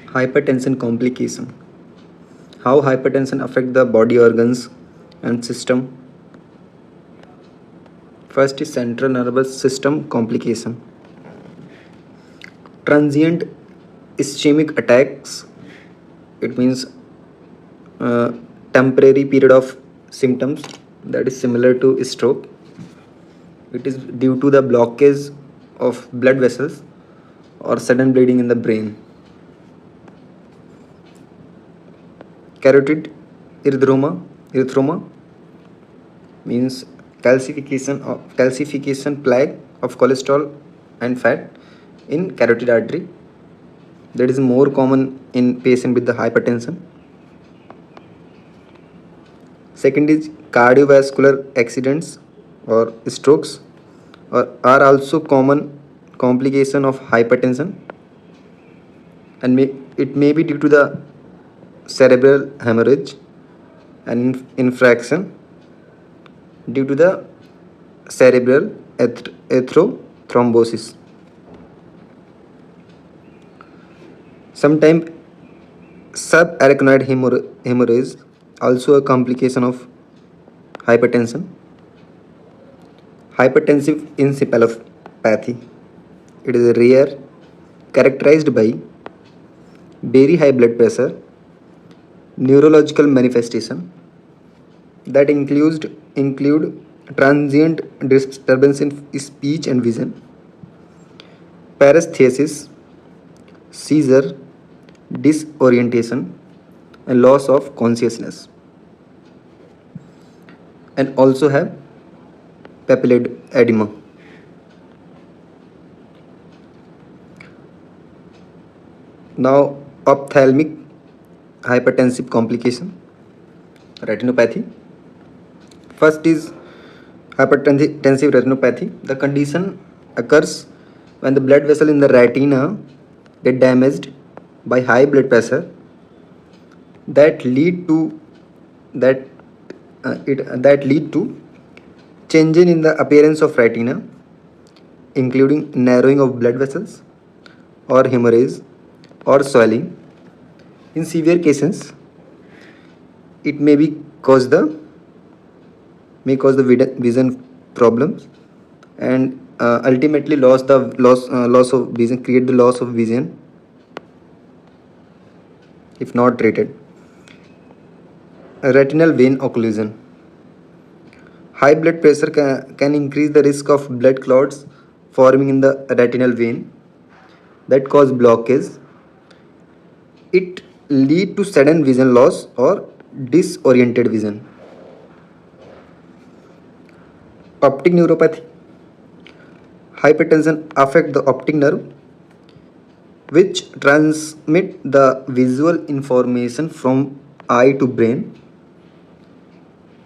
Hypertension complication. How hypertension affect the body organs and system. First is central nervous system complication. Transient ischemic attacks. It means uh, temporary period of symptoms that is similar to stroke. It is due to the blockage of blood vessels or sudden bleeding in the brain. Carotid erythroma means calcification plaque of cholesterol and fat in carotid artery. That is more common in patient with the hypertension. Second is cardiovascular accidents or strokes are also common complication of hypertension, and it may be due to the cerebral hemorrhage and infraction due to the cerebral atherothrombosis. Sometimes subarachnoid hemorrhage also a complication of hypertension. Hypertensive encephalopathy. It is rare, characterized by very high blood pressure, neurological manifestation that include transient disturbance in speech and vision, paresthesis, seizure, disorientation, and loss of consciousness, and also have papillary edema. Now, ophthalmic hypertensive complication, retinopathy. First is hypertensive retinopathy. The condition occurs when the blood vessel in the retina get damaged by high blood pressure that lead to changes in the appearance of retina, including narrowing of blood vessels or hemorrhage or swelling. In severe cases, it may cause the vision problems and ultimately loss of vision, create the loss of vision if not treated. Retinal vein occlusion. High blood pressure can increase the risk of blood clots forming in the retinal vein that cause blockage. It lead to sudden vision loss or disoriented vision. Optic neuropathy. Hypertension affect the optic nerve which transmit the visual information from eye to brain.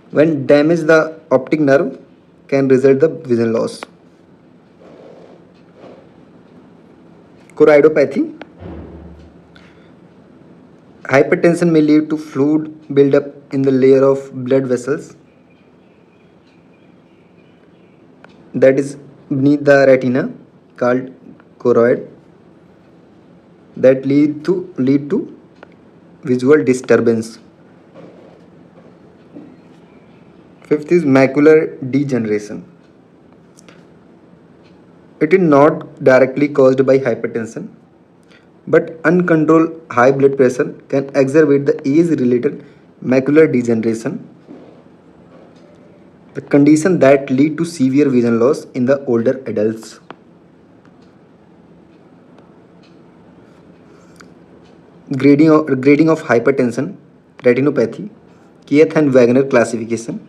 When damage the optic nerve can result the vision loss. Choroidopathy. Hypertension may lead to fluid buildup in the layer of blood vessels that is beneath the retina called choroid that lead to visual disturbance. Fifth is macular degeneration. It is not directly caused by hypertension, but uncontrolled high blood pressure can exacerbate the age-related macular degeneration, the condition that lead to severe vision loss in the older adults. Grading of hypertension, retinopathy, Keith and Wagner classification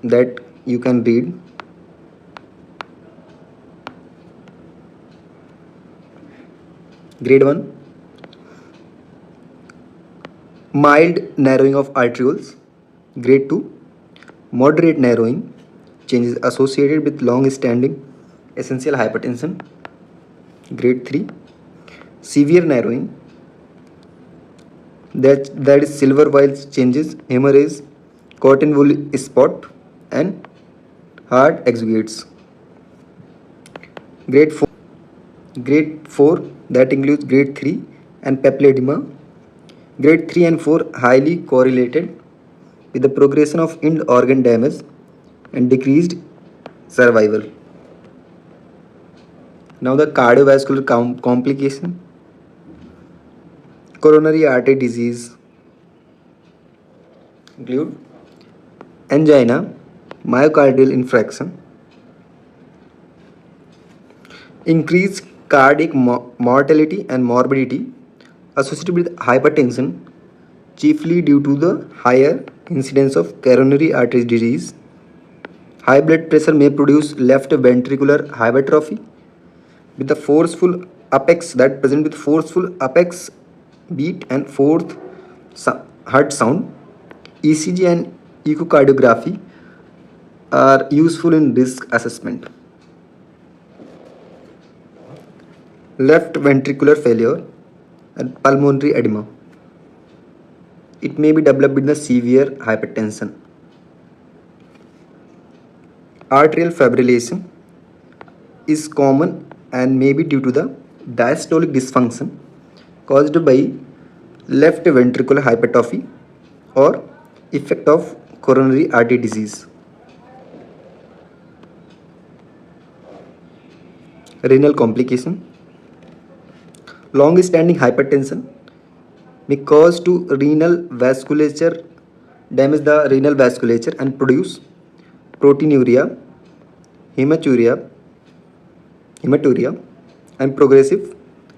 that you can read. Grade 1, mild narrowing of arterioles. Grade 2, moderate narrowing, changes associated with long-standing essential hypertension. Grade 3, severe narrowing, that is silver whites changes, hemorrhage, cotton wool spot, and heart exudates. Grade 4, Grade 4, that includes grade 3 and papilledema. Grade 3 and 4 highly correlated with the progression of end organ damage and decreased survival. Now the cardiovascular complication. Coronary artery disease include angina, myocardial infarction, increased cardiac mortality and morbidity associated with hypertension, chiefly due to the higher incidence of coronary artery disease. High blood pressure may produce left ventricular hypertrophy with the forceful apex that present with forceful apex beat and fourth heart sound. ECG and echocardiography are useful in risk assessment. Left ventricular failure and pulmonary edema. It may be developed in the severe hypertension. Arterial fibrillation is common and may be due to the diastolic dysfunction caused by left ventricular hypertrophy or effect of coronary artery disease. Renal complication. Long-standing hypertension may cause to renal vasculature, damage the renal vasculature and produce proteinuria, hematuria, and progressive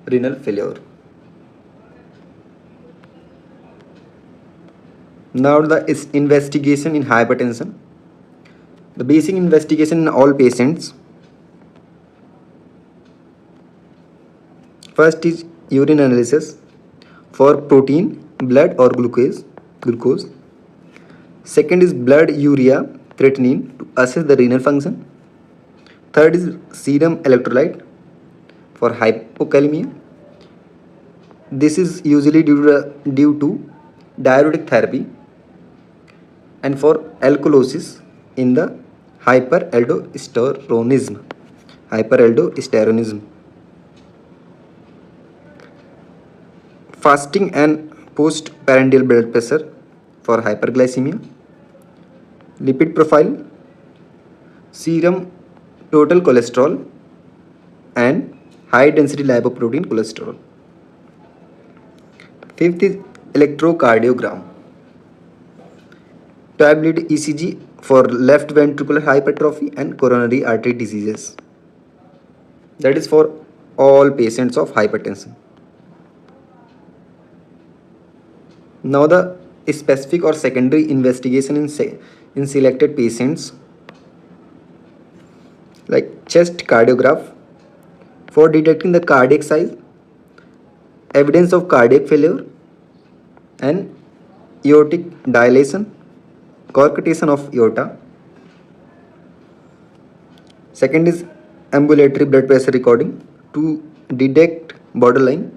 renal failure. Now the investigation in hypertension. The basic investigation in all patients. First is urine analysis for protein, blood or glucose. Second is blood urea creatinine to assess the renal function. Third is serum electrolyte for hypokalemia. This is usually due to diuretic therapy and for alkalosis in the hyperaldosteronism. Fasting and postprandial blood pressure for hyperglycemia. Lipid profile, serum total cholesterol and high density lipoprotein cholesterol. Fifth is electrocardiogram. Tablet ECG for left ventricular hypertrophy and coronary artery diseases. That is for all patients of hypertension. Now the specific or secondary investigation in selected patients, like chest cardiograph for detecting the cardiac size, evidence of cardiac failure and aortic dilation, coarctation of aorta. Second is ambulatory blood pressure recording to detect borderline.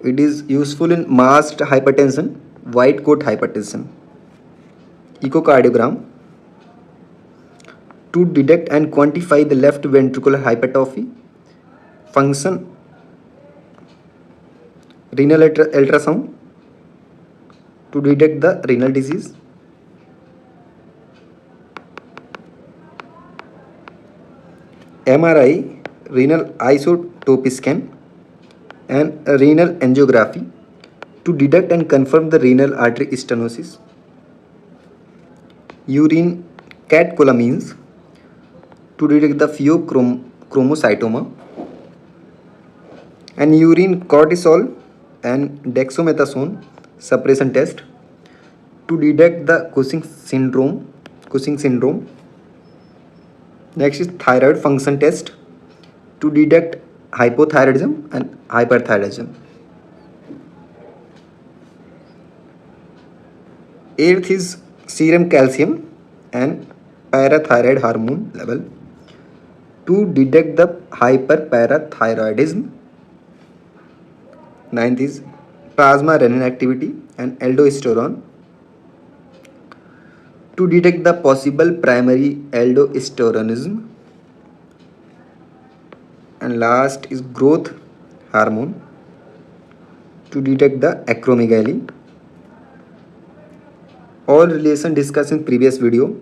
It is useful in masked hypertension, white coat hypertension. Echocardiogram to detect and quantify the left ventricular hypertrophy function. Renal ultrasound to detect the renal disease. MRI, renal isotopy scan and renal angiography to detect and confirm the renal artery stenosis. Urine catecholamines to detect the pheochromocytoma and urine cortisol and dexamethasone suppression test to detect the Cushing syndrome. Next is thyroid function test to detect hypothyroidism and hyperthyroidism. Eighth is serum calcium and parathyroid hormone level to detect the hyperparathyroidism. Ninth is plasma renin activity and aldosterone to detect the possible primary aldosteronism. and last is growth hormone to detect the acromegaly. All relation discussed in previous video.